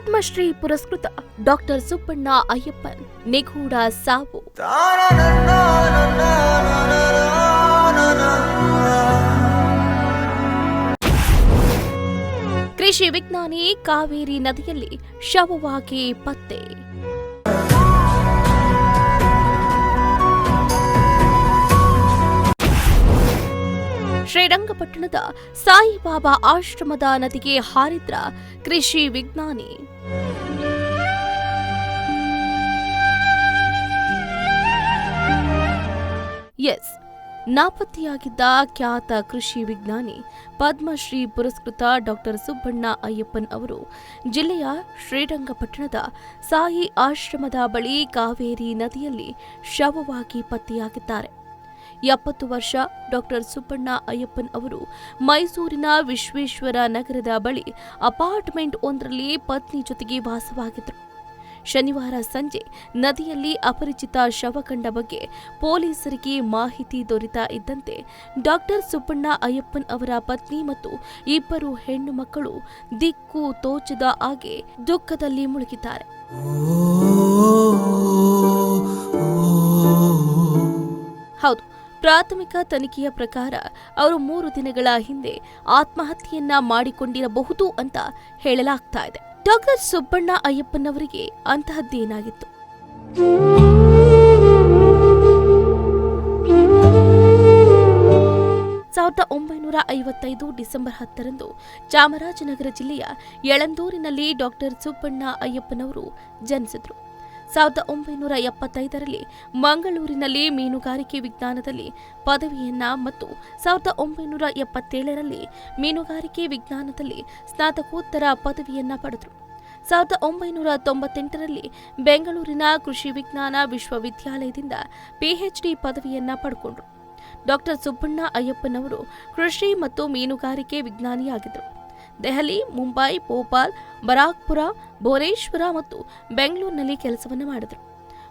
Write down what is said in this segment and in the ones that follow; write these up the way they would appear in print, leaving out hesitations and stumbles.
ಪದ್ಮಶ್ರೀ ಪುರಸ್ಕೃತ ಡಾಕ್ಟರ್ ಸುಬ್ಬಣ್ಣ ಅಯ್ಯಪ್ಪನ್ ನಿಗೂಢ ಸಾವು. ಕೃಷಿ ವಿಜ್ಞಾನಿ ಕಾವೇರಿ ನದಿಯಲ್ಲಿ ಶವವಾಗಿ ಪತ್ತೆ. ಶ್ರೀರಂಗಪಟ್ಟಣದ ಸಾಯಿಬಾಬಾ ಆಶ್ರಮದ ನದಿಗೆ ಹಾರಿದ್ರ ಕೃಷಿ ವಿಜ್ಞಾನಿ. ನಾಪತ್ತೆಯಾಗಿದ್ದ ಖ್ಯಾತ ಕೃಷಿ ವಿಜ್ಞಾನಿ ಪದ್ಮಶ್ರೀ ಪುರಸ್ಕೃತ ಡಾಕ್ಟರ್ ಸುಬ್ಬಣ್ಣ ಅಯ್ಯಪ್ಪನ್ ಅವರು ಜಿಲ್ಲೆಯ ಶ್ರೀರಂಗಪಟ್ಟಣದ ಸಾಯಿ ಆಶ್ರಮದ ಬಳಿ ಕಾವೇರಿ ನದಿಯಲ್ಲಿ ಶವವಾಗಿ ಪತ್ತೆಯಾಗಿದ್ದಾರೆ. 70 ವರ್ಷ ಡಾಕ್ಟರ್ ಸುಬ್ಬಣ್ಣ ಅಯ್ಯಪ್ಪನ್ ಅವರು ಮೈಸೂರಿನ ವಿಶ್ವೇಶ್ವರ ನಗರದ ಬಳಿ ಅಪಾರ್ಟ್ಮೆಂಟ್ ಒಂದರಲ್ಲಿ ಪತ್ನಿ ಜೊತೆಗೆ ವಾಸವಾಗಿದ್ದರು. ಶನಿವಾರ ಸಂಜೆ ನದಿಯಲ್ಲಿ ಅಪರಿಚಿತ ಶವ ಕಂಡ ಬಗ್ಗೆ ಪೊಲೀಸರಿಗೆ ಮಾಹಿತಿ ದೊರೆತಾ ಇದ್ದಂತೆ ಡಾಕ್ಟರ್ ಸುಬ್ಬಣ್ಣ ಅಯ್ಯಪ್ಪನ್ ಅವರ ಪತ್ನಿ ಮತ್ತು 2 ಹೆಣ್ಣು ಮಕ್ಕಳು ದಿಕ್ಕು ತೋಚದ ಹಾಗೆ ದುಃಖದಲ್ಲಿ ಮುಳುಗಿದ್ದಾರೆ. ಹೌದು, ಪ್ರಾಥಮಿಕ ತನಿಖೆಯ ಪ್ರಕಾರ ಅವರು 3 ದಿನಗಳ ಹಿಂದೆ ಆತ್ಮಹತ್ಯೆಯನ್ನ ಮಾಡಿಕೊಂಡಿರಬಹುದು ಅಂತ ಹೇಳಲಾಗ್ತಾ ಇದೆ. ಡಾಕ್ಟರ್ ಸುಬ್ಬಣ್ಣ ಅಯ್ಯಪ್ಪನ್ ಅವರಿಗೆ ಅಂತಹದ್ದೇನಾಗಿತ್ತು? 1955 ಡಿಸೆಂಬರ್ 10ರಂದು ಚಾಮರಾಜನಗರ ಜಿಲ್ಲೆಯ ಯಳಂದೂರಿನಲ್ಲಿ ಡಾಕ್ಟರ್ ಸುಬ್ಬಣ್ಣ ಅಯ್ಯಪ್ಪನವರು ಜನಿಸಿದರು. 1975ರಲ್ಲಿ ಮಂಗಳೂರಿನಲ್ಲಿ ಮೀನುಗಾರಿಕೆ ವಿಜ್ಞಾನದಲ್ಲಿ ಪದವಿಯನ್ನ ಮತ್ತು 1977ರಲ್ಲಿ ಮೀನುಗಾರಿಕೆ ವಿಜ್ಞಾನದಲ್ಲಿ ಸ್ನಾತಕೋತ್ತರ ಪದವಿಯನ್ನ ಪಡೆದರು. 1998ರಲ್ಲಿ ಬೆಂಗಳೂರಿನ ಕೃಷಿ ವಿಜ್ಞಾನ ವಿಶ್ವವಿದ್ಯಾಲಯದಿಂದ ಪಿಎಚ್ಡಿ ಪದವಿಯನ್ನ ಪಡೆಕೊಂಡರು. ಡಾಕ್ಟರ್ ಸುಬ್ಬಣ್ಣ ಅಯ್ಯಪ್ಪನವರು ಕೃಷಿ ಮತ್ತು ಮೀನುಗಾರಿಕೆ ವಿಜ್ಞಾನಿಯಾಗಿದ್ದರು. ದೆಹಲಿ, ಮುಂಬೈ, ಭೋಪಾಲ್, ಬರಾಕ್ಪುರ, ಭುವನೇಶ್ವರ ಮತ್ತು ಬೆಂಗಳೂರಿನಲ್ಲಿ ಕೆಲಸವನ್ನು ಮಾಡಿದರು.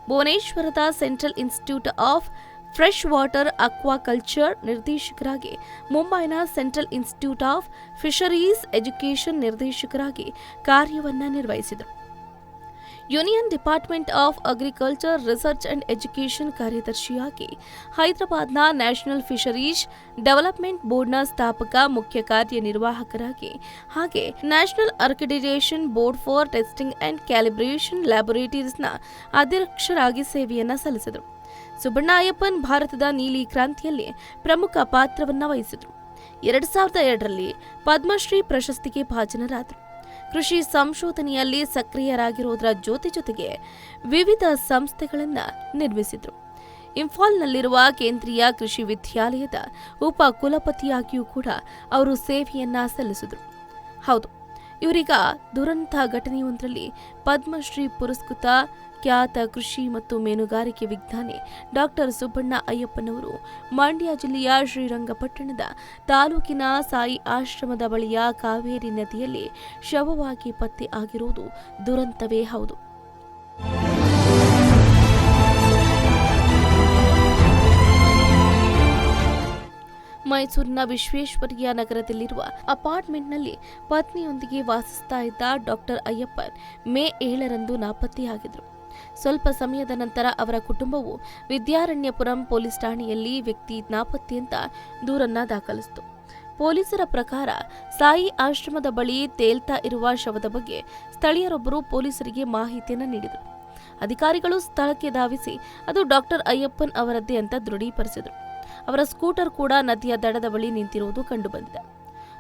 ಭುವನೇಶ್ವರದ central institute of freshwater aquaculture ನಿರ್ದೇಶಕರಾಗಿ, ಮುಂಬೈನ central institute of fisheries education ನಿರ್ದೇಶಕರಾಗಿ ಕಾರ್ಯವನ್ನು ನಿರ್ವಹಿಸಿದರು. Union department of agriculture research and education ಕಾರ್ಯದರ್ಶಿಯಾಗಿ, ಹೈದರಾಬಾದ್ನ ನ್ಯಾಷನಲ್ ಫಿಶರೀಸ್ ಡೆವಲಪ್ಮೆಂಟ್ ಬೋರ್ಡ್ನ ಸ್ಥಾಪಕ ಮುಖ್ಯ ಕಾರ್ಯನಿರ್ವಾಹಕರಾಗಿ ಹಾಗೆ national accreditation board for testing and calibration ಲ್ಯಾಬೊರೇಟರೀಸ್ನ ಅಧ್ಯಕ್ಷರಾಗಿ ಸೇವೆಯನ್ನು ಸಲ್ಲಿಸಿದರು. ಸುಬ್ಬಣ್ಣ ಅಯ್ಯಪ್ಪನ್ ಭಾರತದ ನೀಲಿ ಕ್ರಾಂತಿಯಲ್ಲಿ ಪ್ರಮುಖ ಪಾತ್ರವನ್ನು ವಹಿಸಿದರು. 2002ರಲ್ಲಿ ಪದ್ಮಶ್ರೀ ಪ್ರಶಸ್ತಿಗೆ ಭಾಜನರಾದರು. ಕೃಷಿ ಸಂಶೋಧನೆಯಲ್ಲಿ ಸಕ್ರಿಯರಾಗಿರುವುದರ ಜೊತೆಗೆ ವಿವಿಧ ಸಂಸ್ಥೆಗಳನ್ನು ನಿರ್ಮಿಸಿದರು. ಇಂಫಾಲ್ನಲ್ಲಿರುವ ಕೇಂದ್ರೀಯ ಕೃಷಿ ವಿದ್ಯಾಲಯದ ಉಪ ಕುಲಪತಿಯಾಗಿಯೂ ಕೂಡ ಅವರು ಸೇವೆಯನ್ನ ಸಲ್ಲಿಸಿದರು. ಹೌದು, ಇವರೀಗ ದುರಂತ ಘಟನೆಯೊಂದರಲ್ಲಿ ಪದ್ಮಶ್ರೀ ಪುರಸ್ಕೃತ ಖ್ಯಾತ ಕೃಷಿ ಮತ್ತು ಮೀನುಗಾರಿಕೆ ವಿಜ್ಞಾನಿ ಡಾಕ್ಟರ್ ಸುಬ್ಬಣ್ಣ ಅಯ್ಯಪ್ಪನವರು ಮಂಡ್ಯ ಜಿಲ್ಲೆಯ ಶ್ರೀರಂಗಪಟ್ಟಣದ ತಾಲೂಕಿನ ಸಾಯಿ ಆಶ್ರಮದ ಬಳಿಯ ಕಾವೇರಿ ನದಿಯಲ್ಲಿ ಶವವಾಗಿ ಪತ್ತೆ ಆಗಿರುವುದು ದುರಂತವೇ ಹೌದು. ಮೈಸೂರಿನ ವಿಶ್ವೇಶ್ವರಯ್ಯ ನಗರದಲ್ಲಿರುವ ಅಪಾರ್ಟ್ಮೆಂಟ್ನಲ್ಲಿ ಪತ್ನಿಯೊಂದಿಗೆ ವಾಸಿಸ್ತಾ ಇದ್ದ ಡಾಕ್ಟರ್ ಅಯ್ಯಪ್ಪನ್ ಮೇ 7ರಂದು ನಾಪತ್ತೆಯಾಗಿದ್ದರು. ಸ್ವಲ್ಪ ಸಮಯದ ನಂತರ ಅವರ ಕುಟುಂಬವು ವಿದ್ಯಾರಣ್ಯಪುರಂ ಪೊಲೀಸ್ ಠಾಣೆಯಲ್ಲಿ ವ್ಯಕ್ತಿ ನಾಪತ್ತೆ ಅಂತ ದೂರನ್ನ ದಾಖಲಿಸಿತು. ಪೊಲೀಸರ ಪ್ರಕಾರ ಸಾಯಿ ಆಶ್ರಮದ ಬಳಿ ತೇಲ್ತಾ ಇರುವ ಶವದ ಬಗ್ಗೆ ಸ್ಥಳೀಯರೊಬ್ಬರು ಪೊಲೀಸರಿಗೆ ಮಾಹಿತಿಯನ್ನು ನೀಡಿದರು. ಅಧಿಕಾರಿಗಳು ಸ್ಥಳಕ್ಕೆ ಧಾವಿಸಿ ಅದು ಡಾಕ್ಟರ್ ಅಯ್ಯಪ್ಪನ್ ಅವರದ್ದೇ ಅಂತ ದೃಢೀಕರಿಸಿದರು. ಅವರ ಸ್ಕೂಟರ್ ಕೂಡ ನದಿಯ ದಡದ ಬಳಿ ನಿಂತಿರುವುದು ಕಂಡುಬಂದಿದೆ.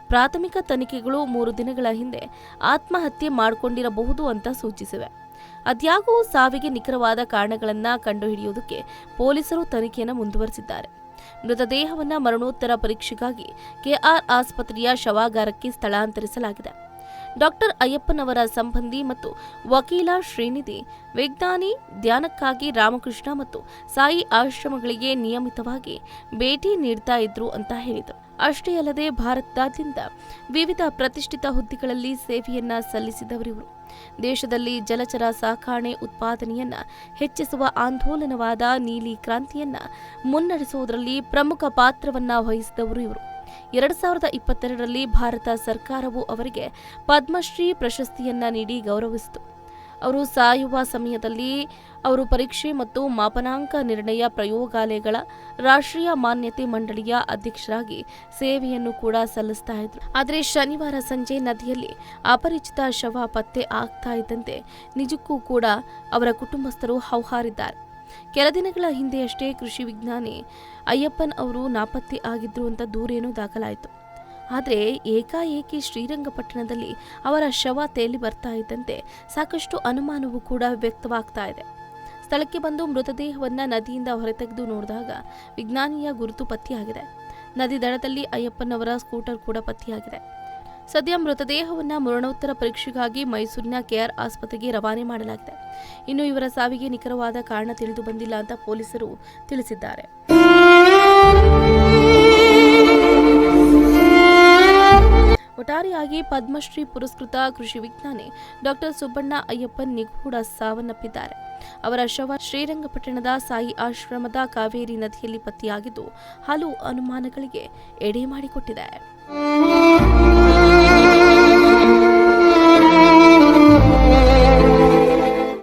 ಪ್ರಾಥಮಿಕ ತನಿಖೆಗಳು 3 ದಿನಗಳ ಹಿಂದೆ ಆತ್ಮಹತ್ಯೆ ಮಾಡಿಕೊಂಡಿರಬಹುದು ಅಂತ ಸೂಚಿಸಿವೆ. ಅದ್ಯಾಗೂ ಸಾವಿಗೆ ನಿಖರವಾದ ಕಾರಣಗಳನ್ನು ಕಂಡುಹಿಡಿಯುವುದಕ್ಕೆ ಪೊಲೀಸರು ತನಿಖೆಯನ್ನು ಮುಂದುವರೆಸಿದ್ದಾರೆ. ಮೃತದೇಹವನ್ನು ಮರಣೋತ್ತರ ಪರೀಕ್ಷೆಗಾಗಿ ಕೆಆರ್ ಆಸ್ಪತ್ರೆಯ ಶವಾಗಾರಕ್ಕೆ ಸ್ಥಳಾಂತರಿಸಲಾಗಿದೆ. ಡಾಕ್ಟರ್ ಅಯ್ಯಪ್ಪನ್ ಅವರ ಸಂಬಂಧಿ ಮತ್ತು ವಕೀಲ ಶ್ರೀನಿಧಿ ವಿಜ್ಞಾನಿ ಧ್ಯಾನಕ್ಕಾಗಿ ರಾಮಕೃಷ್ಣ ಮತ್ತು ಸಾಯಿ ಆಶ್ರಮಗಳಿಗೆ ನಿಯಮಿತವಾಗಿ ಭೇಟಿ ನೀಡ್ತಾ ಇದ್ರು ಅಂತ ಹೇಳಿದರು. ಅಷ್ಟೇ ಅಲ್ಲದೆ ಭಾರತದಾದ್ಯಂತ ವಿವಿಧ ಪ್ರತಿಷ್ಠಿತ ಹುದ್ದೆಗಳಲ್ಲಿ ಸೇವೆಯನ್ನ ಸಲ್ಲಿಸಿದವರಿವರು. ದೇಶದಲ್ಲಿ ಜಲಚರ ಸಾಕಾಣೆ ಉತ್ಪಾದನೆಯನ್ನ ಹೆಚ್ಚಿಸುವ ಆಂದೋಲನವಾದ ನೀಲಿ ಕ್ರಾಂತಿಯನ್ನ ಮುನ್ನಡೆಸುವುದರಲ್ಲಿ ಪ್ರಮುಖ ಪಾತ್ರವನ್ನ ವಹಿಸಿದವರು ಇವರು. 2022ರಲ್ಲಿ ಭಾರತ ಸರ್ಕಾರವು ಅವರಿಗೆ ಪದ್ಮಶ್ರೀ ಪ್ರಶಸ್ತಿಯನ್ನ ನೀಡಿ ಗೌರವಿಸಿತು. ಅವರು ಸಾಯುವ ಸಮಯದಲ್ಲಿ ಅವರು ಪರೀಕ್ಷೆ ಮತ್ತು ಮಾಪನಾಂಕ ನಿರ್ಣಯ ಪ್ರಯೋಗಾಲಯಗಳ ರಾಷ್ಟ್ರೀಯ ಮಾನ್ಯತೆ ಮಂಡಳಿಯ ಅಧ್ಯಕ್ಷರಾಗಿ ಸೇವೆಯನ್ನು ಕೂಡ ಸಲ್ಲಿಸ್ತಾ ಇದ್ರು. ಆದರೆ ಶನಿವಾರ ಸಂಜೆ ನದಿಯಲ್ಲಿ ಅಪರಿಚಿತ ಶವ ಪತ್ತೆ ಆಗ್ತಾ ಇದ್ದಂತೆ ನಿಜಕ್ಕೂ ಕೂಡ ಅವರ ಕುಟುಂಬಸ್ಥರು ಹೌಹಾರಿದ್ದಾರೆ. ಕೆಲ ದಿನಗಳ ಹಿಂದೆಯಷ್ಟೇ ಕೃಷಿ ವಿಜ್ಞಾನಿ ಅಯ್ಯಪ್ಪನ್ ಅವರು ನಾಪತ್ತೆ ಆಗಿದ್ರು ಅಂತ ದೂರೇನೂ ದಾಖಲಾಯಿತು. ಆದರೆ ಏಕಾಏಕಿ ಶ್ರೀರಂಗಪಟ್ಟಣದಲ್ಲಿ ಅವರ ಶವ ತೇಲಿ ಬರ್ತಾ ಇದ್ದಂತೆ ಸಾಕಷ್ಟು ಅನುಮಾನವೂ ಕೂಡ ವ್ಯಕ್ತವಾಗ್ತಾ ಇದೆ. ಸ್ಥಳಕ್ಕೆ ಬಂದು ಮೃತದೇಹವನ್ನ ನದಿಯಿಂದ ಹೊರತೆಗೆದು ನೋಡಿದಾಗ ವಿಜ್ಞಾನಿಯ ಗುರುತು ಪತ್ತೆಯಾಗಿದೆ. ನದಿ ದಡದಲ್ಲಿ ಅಯ್ಯಪ್ಪನ್ ಅವರ ಸ್ಕೂಟರ್ ಕೂಡ ಪತ್ತೆಯಾಗಿದೆ. ಸದ್ಯ ಮೃತದೇಹವನ್ನ ಮರಣೋತ್ತರ ಪರೀಕ್ಷೆಗಾಗಿ ಮೈಸೂರಿನ ಕೆಆರ್ ಆಸ್ಪತ್ರೆಗೆ ರವಾನೆ ಮಾಡಲಾಗಿದೆ. ಇನ್ನು ಇವರ ಸಾವಿಗೆ ನಿಖರವಾದ ಕಾರಣ ತಿಳಿದು ಬಂದಿಲ್ಲ ಅಂತ ಪೊಲೀಸರು ತಿಳಿಸಿದ್ದಾರೆ. ಒಟ್ಟಾರೆಯಾಗಿ ಪದ್ಮಶ್ರೀ ಪುರಸ್ಕೃತ ಕೃಷಿ ವಿಜ್ಞಾನಿ ಡಾಕ್ಟರ್ ಸುಬ್ಬಣ್ಣ ಅಯ್ಯಪ್ಪನ್ ನಿಗೂಢ ಸಾವನ್ನಪ್ಪಿದ್ದಾರೆ. ಅವರ ಶವ ಶ್ರೀರಂಗಪಟ್ಟಣದ ಸಾಯಿ ಆಶ್ರಮದ ಕಾವೇರಿ ನದಿಯಲ್ಲಿ ಪತ್ತೆಯಾಗಿದ್ದು ಹಲವು ಅನುಮಾನಗಳಿಗೆ ಎಡೆ ಮಾಡಿಕೊಟ್ಟಿದೆ.